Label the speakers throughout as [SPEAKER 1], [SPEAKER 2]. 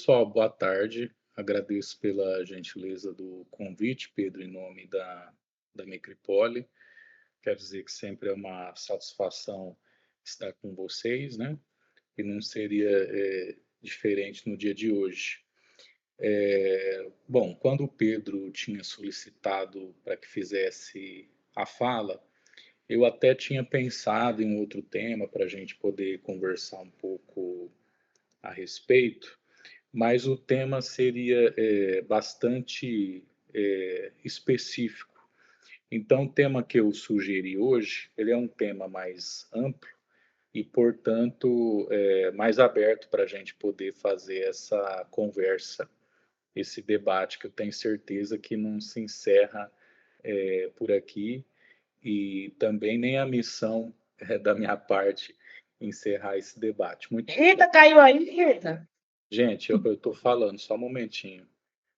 [SPEAKER 1] Pessoal, boa tarde. Agradeço pela gentileza do convite, Pedro, em nome da Mecripole. Quero dizer que sempre é uma satisfação estar com vocês, né? E não seria diferente no dia de hoje. Bom, quando o Pedro tinha solicitado para que fizesse a fala, eu até tinha pensado em outro tema para a gente poder conversar um pouco a respeito, mas o tema seria bastante específico. Então, o tema que eu sugeri hoje, ele é um tema mais amplo e, portanto, mais aberto para a gente poder fazer essa conversa, esse debate que eu tenho certeza que não se encerra por aqui e também nem a missão da minha parte encerrar esse debate. Muito
[SPEAKER 2] Eita, caiu aí, eita.
[SPEAKER 1] Gente, eu estou falando, só um momentinho.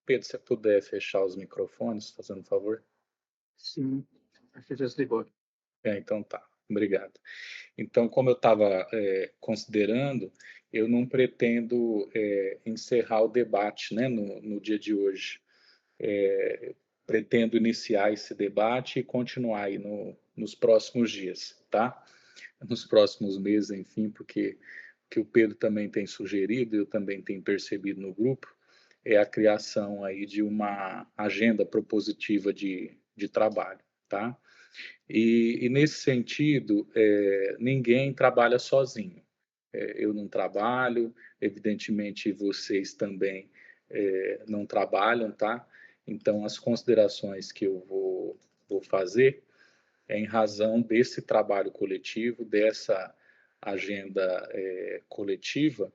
[SPEAKER 1] Pedro, se você puder fechar os microfones, fazendo um favor.
[SPEAKER 2] Sim, acho que já desligou.
[SPEAKER 1] Então tá, obrigado. Então, como eu estava considerando, eu não pretendo encerrar o debate, né, no dia de hoje. Pretendo iniciar esse debate e continuar aí nos próximos dias, tá? Nos próximos meses, enfim, porque o que o Pedro também tem sugerido, eu também tenho percebido no grupo, é a criação aí de uma agenda propositiva de trabalho, tá? E nesse sentido, ninguém trabalha sozinho. Eu não trabalho, evidentemente vocês também não trabalham, tá? Então, as considerações que eu vou fazer é em razão desse trabalho coletivo, dessa agenda coletiva,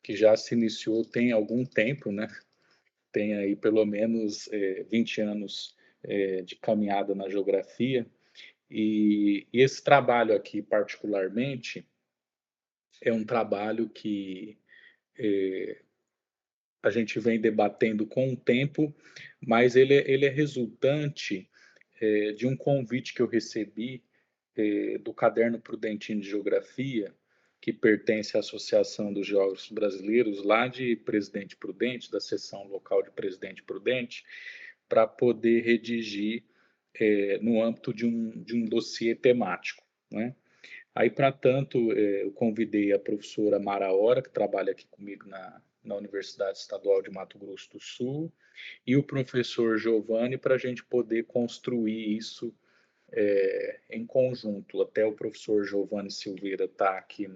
[SPEAKER 1] que já se iniciou tem algum tempo, né? Tem aí pelo menos 20 anos de caminhada na geografia, e esse trabalho aqui, particularmente, é um trabalho que a gente vem debatendo com o tempo, mas ele é resultante de um convite que eu recebi do Caderno Prudentinho de Geografia, que pertence à Associação dos Geógrafos Brasileiros, lá de Presidente Prudente, da seção local de Presidente Prudente, para poder redigir no âmbito de um dossiê temático, né? Aí, para tanto, eu convidei a professora Mara Hora, que trabalha aqui comigo na Universidade Estadual de Mato Grosso do Sul, e o professor Giovanni, para a gente poder construir isso em conjunto. Até o professor Giovanni Silveira está aqui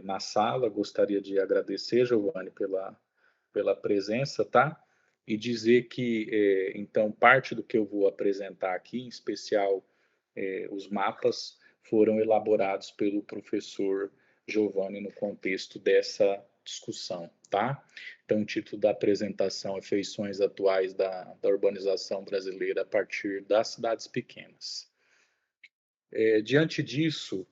[SPEAKER 1] na sala, gostaria de agradecer, Giovanni, pela presença, tá? E dizer que, então, parte do que eu vou apresentar aqui, em especial os mapas, foram elaborados pelo professor Giovanni no contexto dessa discussão, tá? Então, o título da apresentação é Feições Atuais da Urbanização Brasileira a partir das cidades pequenas. Diante disso,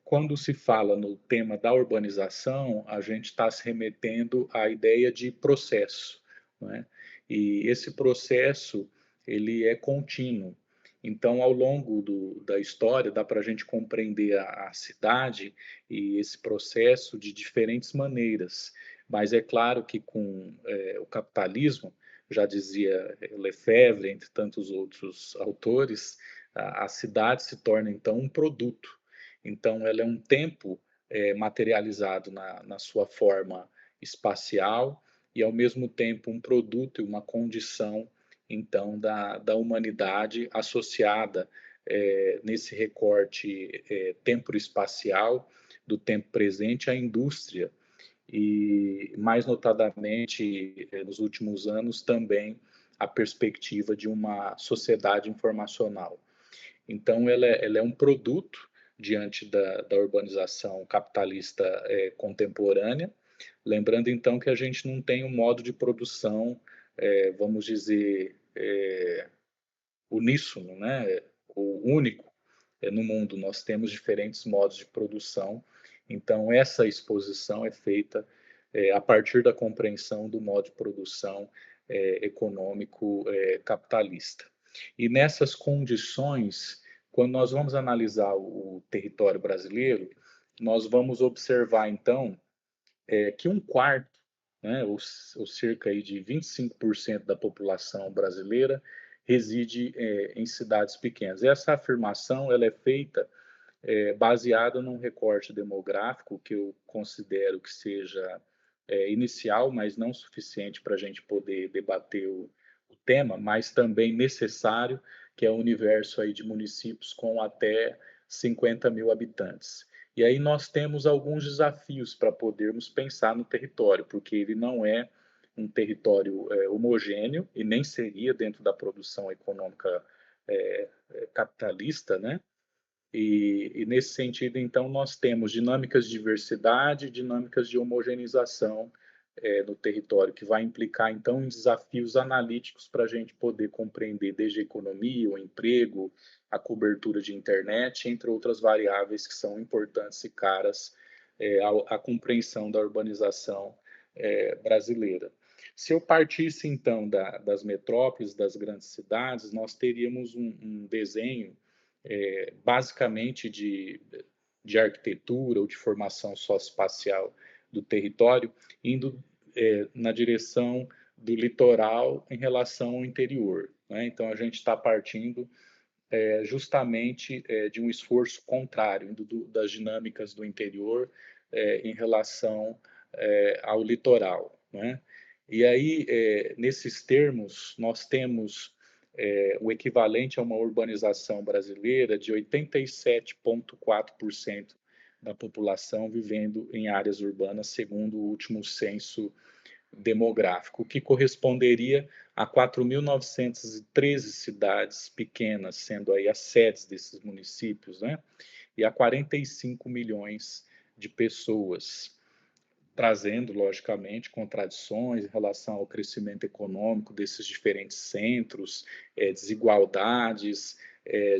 [SPEAKER 1] quando se fala no tema da urbanização, a gente está se remetendo à ideia de processo, né? E esse processo ele é contínuo. Então, ao longo da história, dá para a gente compreender a cidade e esse processo de diferentes maneiras. Mas é claro que com o capitalismo, já dizia Lefebvre, entre tantos outros autores, a cidade se torna então um produto. Então, ela é um tempo materializado na sua forma espacial e, ao mesmo tempo, um produto e uma condição então da humanidade associada nesse recorte tempo-espacial do tempo presente à indústria e, mais notadamente, nos últimos anos, também a perspectiva de uma sociedade informacional. Então, ela é um produto diante da urbanização capitalista contemporânea. Lembrando, então, que a gente não tem um modo de produção, vamos dizer, uníssono, né? Ou único no mundo. Nós temos diferentes modos de produção. Então, essa exposição é feita a partir da compreensão do modo de produção econômico capitalista. E nessas condições, quando nós vamos analisar o território brasileiro, nós vamos observar, então, que um quarto, né, ou cerca aí de 25% da população brasileira reside em cidades pequenas. Essa afirmação ela é feita baseada num recorte demográfico que eu considero que seja inicial, mas não suficiente para a gente poder debater o tema, mas também necessário, que é o universo aí de municípios com até 50 mil habitantes. E aí nós temos alguns desafios para podermos pensar no território, porque ele não é um território homogêneo e nem seria dentro da produção econômica capitalista, né? E nesse sentido, então, nós temos dinâmicas de diversidade, dinâmicas de homogeneização no território, que vai implicar, então, em desafios analíticos para a gente poder compreender desde a economia, o emprego, a cobertura de internet, entre outras variáveis que são importantes e caras à compreensão da urbanização brasileira. Se eu partisse, então, das metrópoles, das grandes cidades, nós teríamos um desenho basicamente de arquitetura ou de formação socioespacial do território, indo na direção do litoral em relação ao interior, né? Então, a gente está partindo justamente de um esforço contrário, indo das dinâmicas do interior em relação ao litoral, né? E aí, nesses termos, nós temos o equivalente a uma urbanização brasileira de 87,4% da população vivendo em áreas urbanas, segundo o último censo demográfico, o que corresponderia a 4.913 cidades pequenas, sendo aí as sedes desses municípios, né? E a 45 milhões de pessoas, trazendo, logicamente, contradições em relação ao crescimento econômico desses diferentes centros, desigualdades,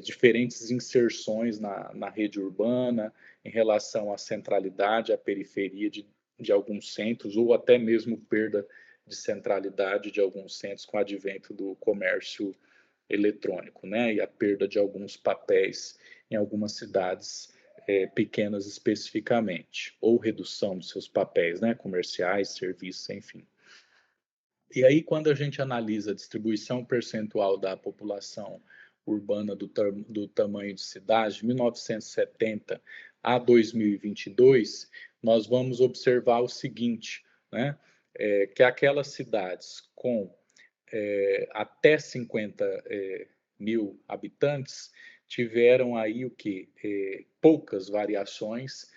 [SPEAKER 1] diferentes inserções na rede urbana em relação à centralidade, à periferia de alguns centros, ou até mesmo perda de centralidade de alguns centros com o advento do comércio eletrônico, né? E a perda de alguns papéis em algumas cidades pequenas especificamente, ou redução dos seus papéis, né? Comerciais, serviços, enfim. E aí, quando a gente analisa a distribuição percentual da população urbana do tamanho de cidade, de 1970 a 2022, nós vamos observar o seguinte, né? Que aquelas cidades com até 50 mil habitantes tiveram aí o que? Poucas variações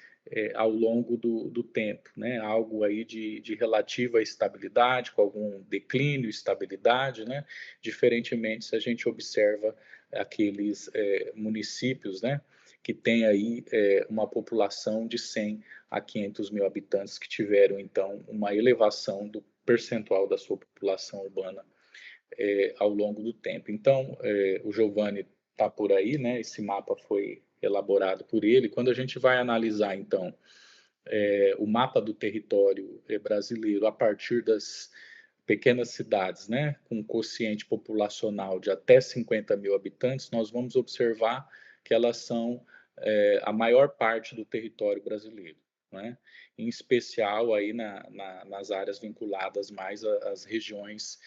[SPEAKER 1] ao longo do tempo, né? Algo aí de relativa estabilidade, com algum declínio, estabilidade, né? Diferentemente se a gente observa aqueles municípios, né? Que tem aí uma população de 100 a 500 mil habitantes que tiveram, então, uma elevação do percentual da sua população urbana ao longo do tempo. Então, o Giovanni está por aí, né? Esse mapa foi elaborado por ele. Quando a gente vai analisar, então, o mapa do território brasileiro a partir das pequenas cidades, né, com um quociente populacional de até 50 mil habitantes, nós vamos observar que elas são a maior parte do território brasileiro, né? Em especial aí nas áreas vinculadas mais às regiões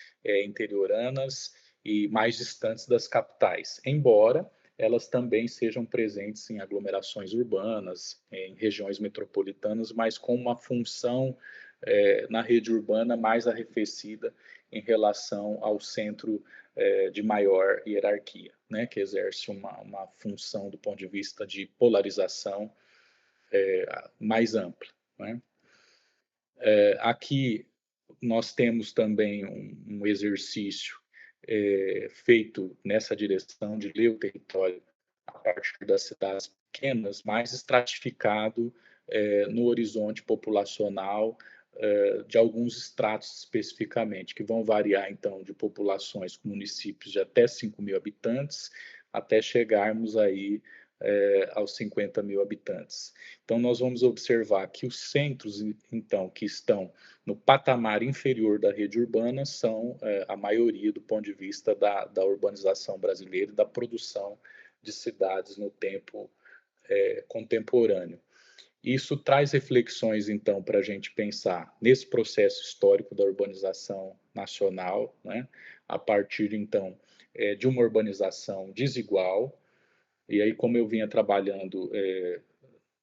[SPEAKER 1] interioranas e mais distantes das capitais, embora elas também sejam presentes em aglomerações urbanas, em regiões metropolitanas, mas com uma função na rede urbana mais arrefecida em relação ao centro de maior hierarquia, né, que exerce uma função do ponto de vista de polarização mais ampla, né? Aqui nós temos também um exercício feito nessa direção de ler o território a partir das cidades pequenas, mais estratificado no horizonte populacional de alguns estratos especificamente, que vão variar, então, de populações com municípios de até 5 mil habitantes, até chegarmos aí aos 50 mil habitantes. Então, nós vamos observar que os centros, então, que estão no patamar inferior da rede urbana são a maioria do ponto de vista da urbanização brasileira e da produção de cidades no tempo contemporâneo. Isso traz reflexões, então, para a gente pensar nesse processo histórico da urbanização nacional, né? A partir, então, de uma urbanização desigual. E aí, como eu vinha trabalhando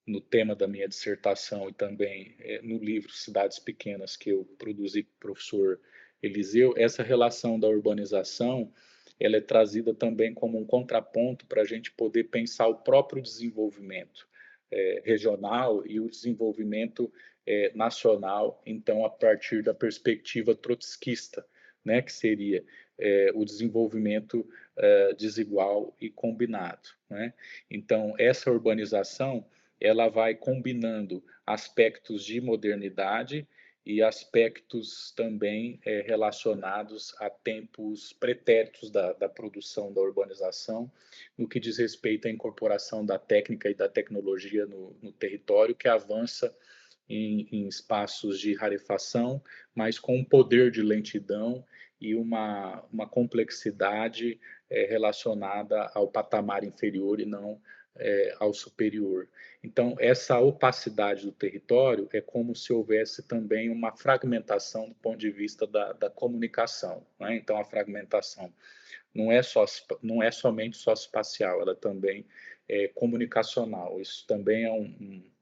[SPEAKER 1] no tema da minha dissertação e também no livro Cidades Pequenas que eu produzi com o professor Eliseu, essa relação da urbanização ela é trazida também como um contraponto para a gente poder pensar o próprio desenvolvimento regional e o desenvolvimento nacional, então, a partir da perspectiva trotskista, né, que seria o desenvolvimento desigual e combinado, né? Então, essa urbanização ela vai combinando aspectos de modernidade e aspectos também relacionados a tempos pretéritos da produção da urbanização, no que diz respeito à incorporação da técnica e da tecnologia no território, que avança em espaços de rarefação, mas com um poder de lentidão e uma complexidade relacionada ao patamar inferior e não ao superior. Então, essa opacidade do território é como se houvesse também uma fragmentação do ponto de vista da comunicação, né? Então, a fragmentação não é somente socioespacial, ela também é comunicacional. Isso também é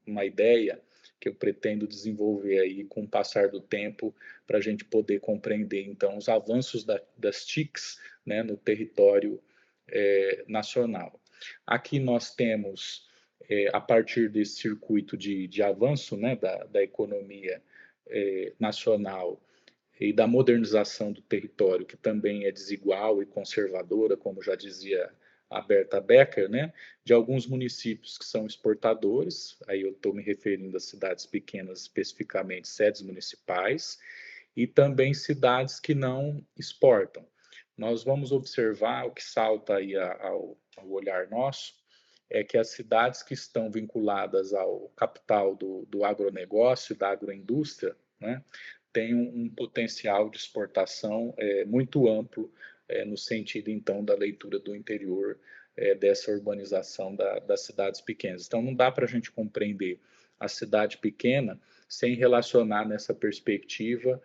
[SPEAKER 1] uma ideia que eu pretendo desenvolver aí com o passar do tempo para a gente poder compreender, então, os avanços das TICs, né, no território nacional. Aqui nós temos, a partir desse circuito de avanço, né, da economia nacional, e da modernização do território, que também é desigual e conservadora, como já dizia a Berta Becker, né, de alguns municípios que são exportadores, aí eu estou me referindo a cidades pequenas, especificamente sedes municipais, e também cidades que não exportam. Nós vamos observar o que salta aí ao olhar nosso, é que as cidades que estão vinculadas ao capital do agronegócio, da agroindústria, né, tem um potencial de exportação muito amplo no sentido, então, da leitura do interior dessa urbanização das cidades pequenas. Então, não dá para a gente compreender a cidade pequena sem relacionar nessa perspectiva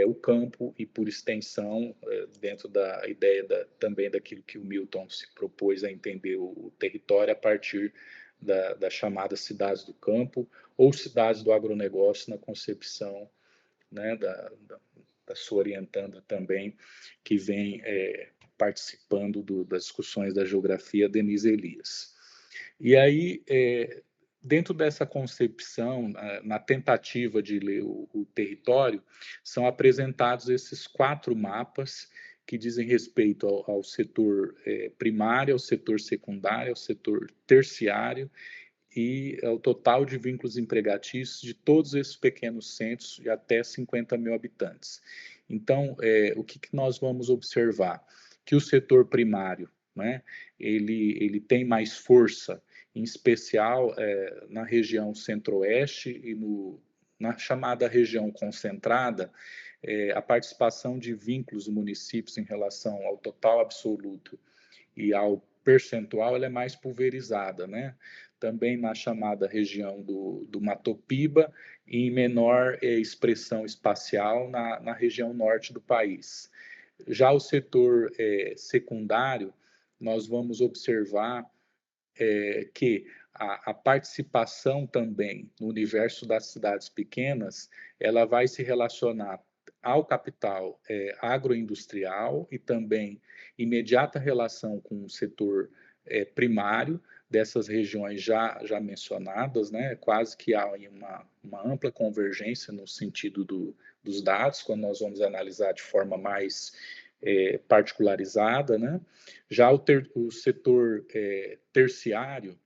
[SPEAKER 1] o campo e, por extensão, dentro da ideia também daquilo que o Milton se propôs a entender o território a partir das chamadas cidades do campo ou cidades do agronegócio na concepção, né, da sua orientanda também, que vem participando das discussões da geografia, Denise Elias. E aí, dentro dessa concepção, na tentativa de ler o território, são apresentados esses 4 mapas que dizem respeito ao setor primário, ao setor secundário, ao setor terciário e ao total de vínculos empregatícios de todos esses pequenos centros de até 50 mil habitantes. Então, o que nós vamos observar? Que o setor primário, né, ele tem mais força, em especial na região centro-oeste e na chamada região concentrada, a participação de vínculos dos municípios em relação ao total absoluto e ao percentual ela é mais pulverizada, né? Também na chamada região do Matopiba e em menor expressão espacial na região norte do país. Já o setor secundário, nós vamos observar que a participação também no universo das cidades pequenas, ela vai se relacionar ao capital agroindustrial e também imediata relação com o setor primário dessas regiões já mencionadas, né? Quase que há uma ampla convergência no sentido dos dados, quando nós vamos analisar de forma mais particularizada, né? Já o setor terciário,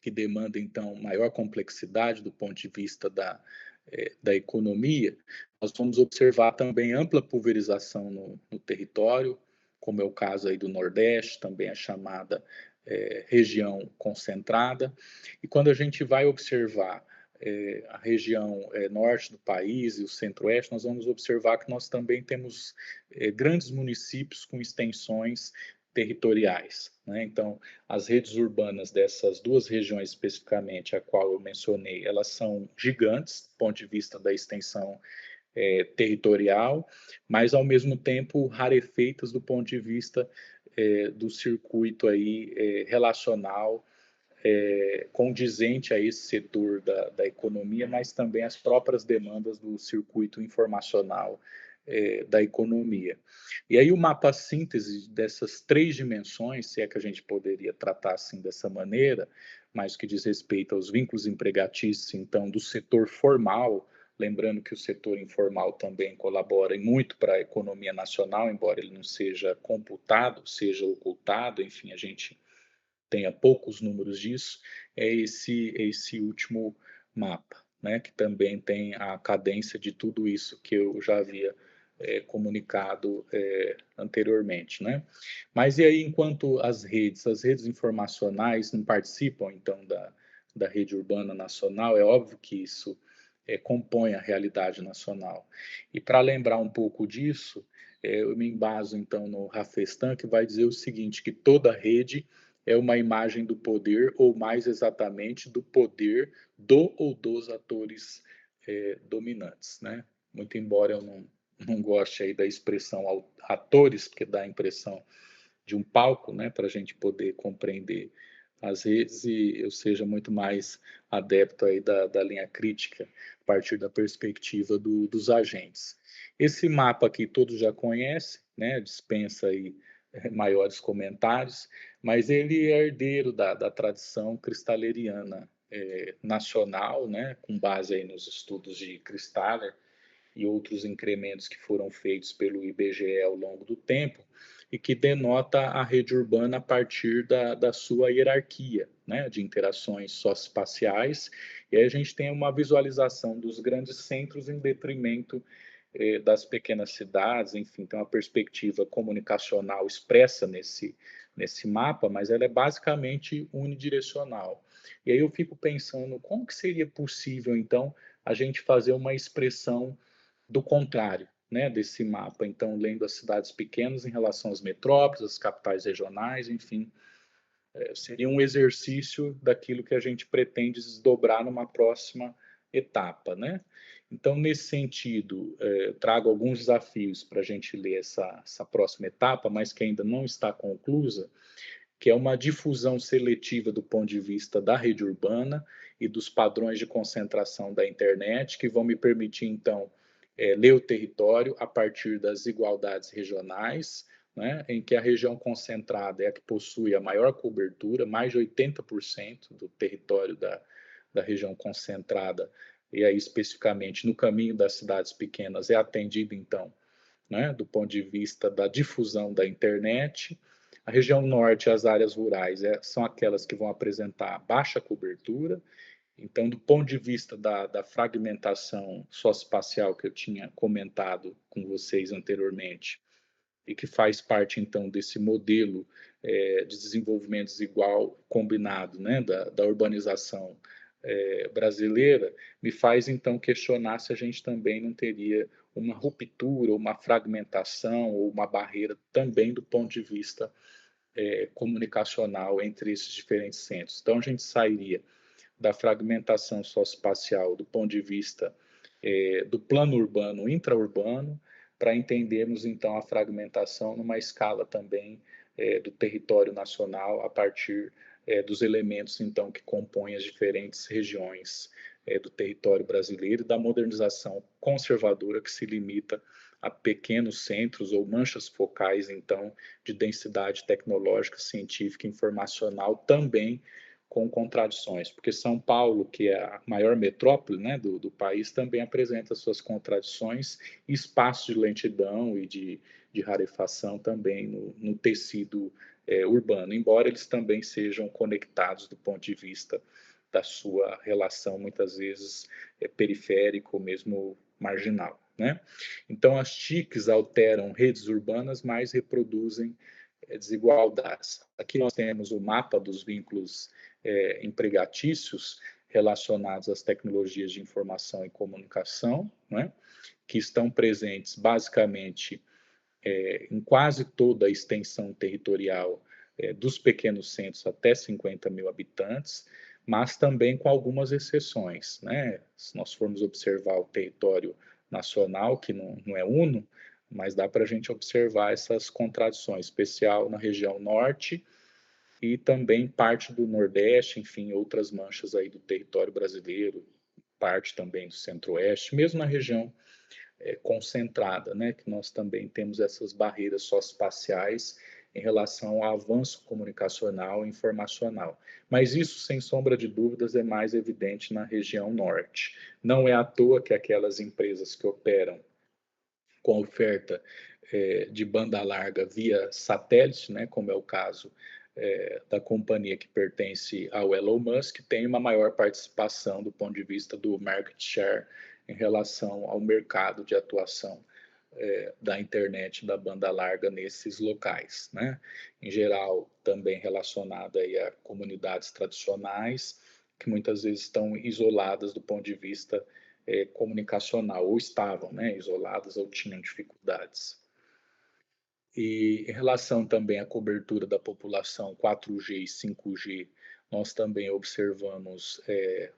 [SPEAKER 1] que demanda, então, maior complexidade do ponto de vista da economia, nós vamos observar também ampla pulverização no território, como é o caso aí do Nordeste, também a chamada região concentrada. E quando a gente vai observar a região norte do país e o centro-oeste, nós vamos observar que nós também temos grandes municípios com extensões territoriais, né? Então, as redes urbanas dessas duas regiões especificamente, a qual eu mencionei, elas são gigantes do ponto de vista da extensão territorial, mas ao mesmo tempo rarefeitas do ponto de vista do circuito aí relacional condizente a esse setor da economia, mas também as próprias demandas do circuito informacional da economia. E aí o mapa síntese dessas três dimensões, se é que a gente poderia tratar assim dessa maneira, mas que diz respeito aos vínculos empregatícios, então, do setor formal, lembrando que o setor informal também colabora muito para a economia nacional, embora ele não seja computado, seja ocultado, enfim, a gente tenha poucos números disso, é esse último mapa, né, que também tem a cadência de tudo isso que eu já havia comunicado anteriormente, né? Mas e aí, enquanto as redes informacionais não participam, então, da rede urbana nacional, é óbvio que isso compõe a realidade nacional. E para lembrar um pouco disso, eu me embaso, então, no Rafestan, que vai dizer o seguinte, que toda rede é uma imagem do poder, ou mais exatamente, do poder do ou dos atores dominantes, né? Muito embora eu não goste aí da expressão atores, porque dá a impressão de um palco, né, para a gente poder compreender as redes, e eu seja muito mais adepto aí da linha crítica, a partir da perspectiva dos agentes. Esse mapa aqui todos já conhecem, né, dispensa aí maiores comentários, mas ele é herdeiro da tradição cristaleriana nacional, né, com base aí nos estudos de Kristaller e outros incrementos que foram feitos pelo IBGE ao longo do tempo, e que denota a rede urbana a partir da sua hierarquia, né, de interações socioespaciais, e aí a gente tem uma visualização dos grandes centros em detrimento das pequenas cidades, enfim, tem uma perspectiva comunicacional expressa nesse mapa, mas ela é basicamente unidirecional. E aí eu fico pensando, como que seria possível, então, a gente fazer uma expressão do contrário, né, desse mapa? Então, lendo as cidades pequenas em relação às metrópoles, às capitais regionais, enfim, seria um exercício daquilo que a gente pretende desdobrar numa próxima etapa, né? Então, nesse sentido, trago alguns desafios para a gente ler essa próxima etapa, mas que ainda não está conclusa, que é uma difusão seletiva do ponto de vista da rede urbana e dos padrões de concentração da internet, que vão me permitir, então, ler o território a partir das igualdades regionais, né, em que a região concentrada é a que possui a maior cobertura, mais de 80% do território da região concentrada, e aí especificamente no caminho das cidades pequenas, é atendido, então, né, do ponto de vista da difusão da internet. A região norte, as áreas rurais, são aquelas que vão apresentar baixa cobertura. Então, do ponto de vista da fragmentação socioespacial que eu tinha comentado com vocês anteriormente, e que faz parte, então, desse modelo de desenvolvimento desigual combinado, né, da urbanização brasileira, me faz, então, questionar se a gente também não teria uma ruptura, uma fragmentação ou uma barreira também do ponto de vista comunicacional entre esses diferentes centros. Então, a gente sairia da fragmentação socioespacial do ponto de vista do plano urbano intraurbano, para entendermos, então, a fragmentação numa escala também do território nacional, a partir dos elementos, então, que compõem as diferentes regiões do território brasileiro e da modernização conservadora que se limita a pequenos centros ou manchas focais, então, de densidade tecnológica, científica e informacional, também com contradições, porque São Paulo, que é a maior metrópole, né, do país, também apresenta suas contradições e espaços de lentidão e de rarefação também no tecido urbano, embora eles também sejam conectados do ponto de vista da sua relação, muitas vezes, periférica ou mesmo marginal, né? Então, as TICs alteram redes urbanas, mas reproduzem desigualdades. Aqui nós temos o mapa dos vínculos empregatícios relacionados às tecnologias de informação e comunicação, né, que estão presentes basicamente em quase toda a extensão territorial dos pequenos centros até 50 mil habitantes, mas também com algumas exceções, né? Se nós formos observar o território nacional, que não é uno, mas dá para a gente observar essas contradições, especial na região norte e também parte do Nordeste, enfim, outras manchas aí do território brasileiro, parte também do Centro-Oeste, mesmo na região concentrada, né, que nós também temos essas barreiras socioespaciais em relação ao avanço comunicacional e informacional. Mas isso, sem sombra de dúvidas, é mais evidente na região norte. Não é à toa que aquelas empresas que operam com oferta de banda larga via satélite, né, como é o caso da companhia que pertence ao Elon Musk, tem uma maior participação do ponto de vista do market share em relação ao mercado de atuação da internet da banda larga nesses locais, né? Em geral, também relacionada aí a comunidades tradicionais que muitas vezes estão isoladas do ponto de vista comunicacional, ou estavam, né, isoladas ou tinham dificuldades. E em relação também à cobertura da população 4G e 5G, nós também observamos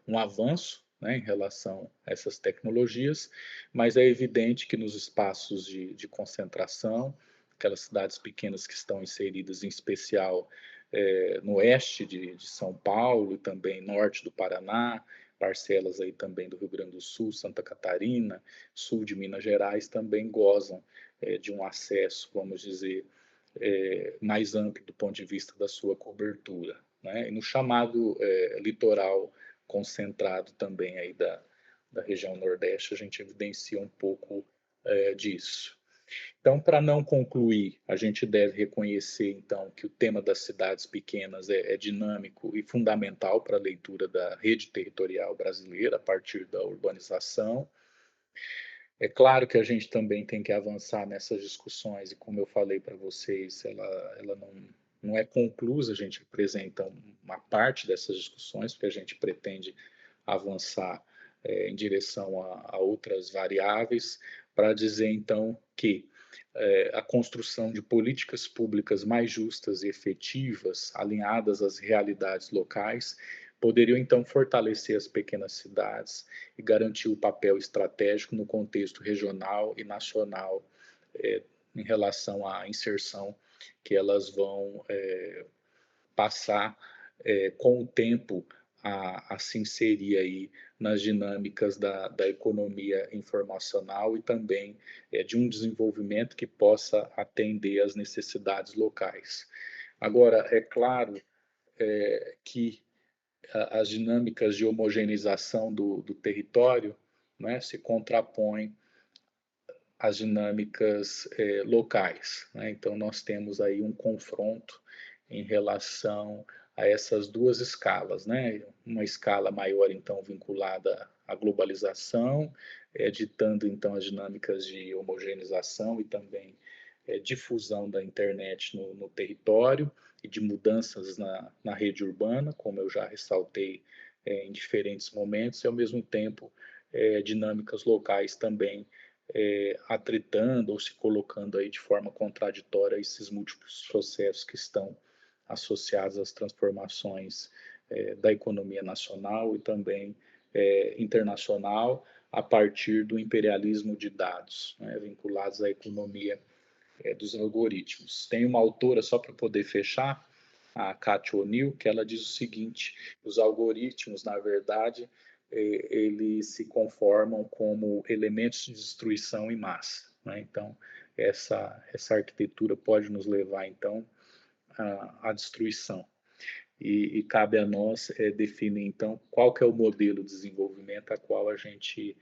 [SPEAKER 1] um avanço, né, em relação a essas tecnologias, mas é evidente que nos espaços de concentração, aquelas cidades pequenas que estão inseridas, em especial no oeste de São Paulo e também norte do Paraná, parcelas aí também do Rio Grande do Sul, Santa Catarina, sul de Minas Gerais, também gozam de um acesso, vamos dizer, mais amplo do ponto de vista da sua cobertura, né? E no chamado litoral concentrado também aí da região Nordeste, a gente evidencia um pouco disso. Então, para não concluir, a gente deve reconhecer, então, que o tema das cidades pequenas é dinâmico e fundamental para a leitura da rede territorial brasileira a partir da urbanização. É claro que a gente também tem que avançar nessas discussões, e como eu falei para vocês, ela não é conclusa, a gente apresenta uma parte dessas discussões, porque a gente pretende avançar em direção a outras variáveis, para dizer então que a construção de políticas públicas mais justas e efetivas, alinhadas às realidades locais, poderiam então fortalecer as pequenas cidades e garantir o papel estratégico no contexto regional e nacional em relação à inserção que elas vão passar com o tempo a se inserir aí nas dinâmicas da economia informacional e também de um desenvolvimento que possa atender às necessidades locais. Agora, é claro que as dinâmicas de homogeneização do território, né, se contrapõem às dinâmicas locais, né? Então, nós temos aí um confronto em relação a essas duas escalas, né? Uma escala maior, então, vinculada à globalização, ditando, então, as dinâmicas de homogeneização e também difusão da internet no território e de mudanças na rede urbana, como eu já ressaltei em diferentes momentos, e, ao mesmo tempo, dinâmicas locais também atritando ou se colocando aí de forma contraditória esses múltiplos processos que estão associados às transformações da economia nacional e também internacional a partir do imperialismo de dados, né, vinculados à economia dos algoritmos. Tem uma autora, só para poder fechar, a Katia O'Neill, que ela diz o seguinte: os algoritmos, na verdade, eles se conformam como elementos de destruição em massa, né? Então, essa arquitetura pode nos levar, então, à destruição. E cabe a nós definir, então, qual que é o modelo de desenvolvimento a qual a gente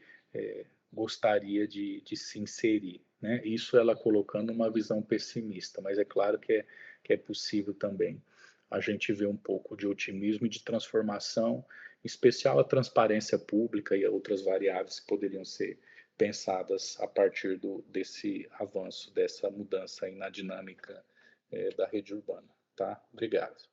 [SPEAKER 1] gostaria de se inserir, né? Isso ela colocando uma visão pessimista, mas é claro que é possível também a gente ver um pouco de otimismo e de transformação, em especial a transparência pública e outras variáveis que poderiam ser pensadas a partir desse avanço, dessa mudança aí na dinâmica da rede urbana. Tá? Obrigado.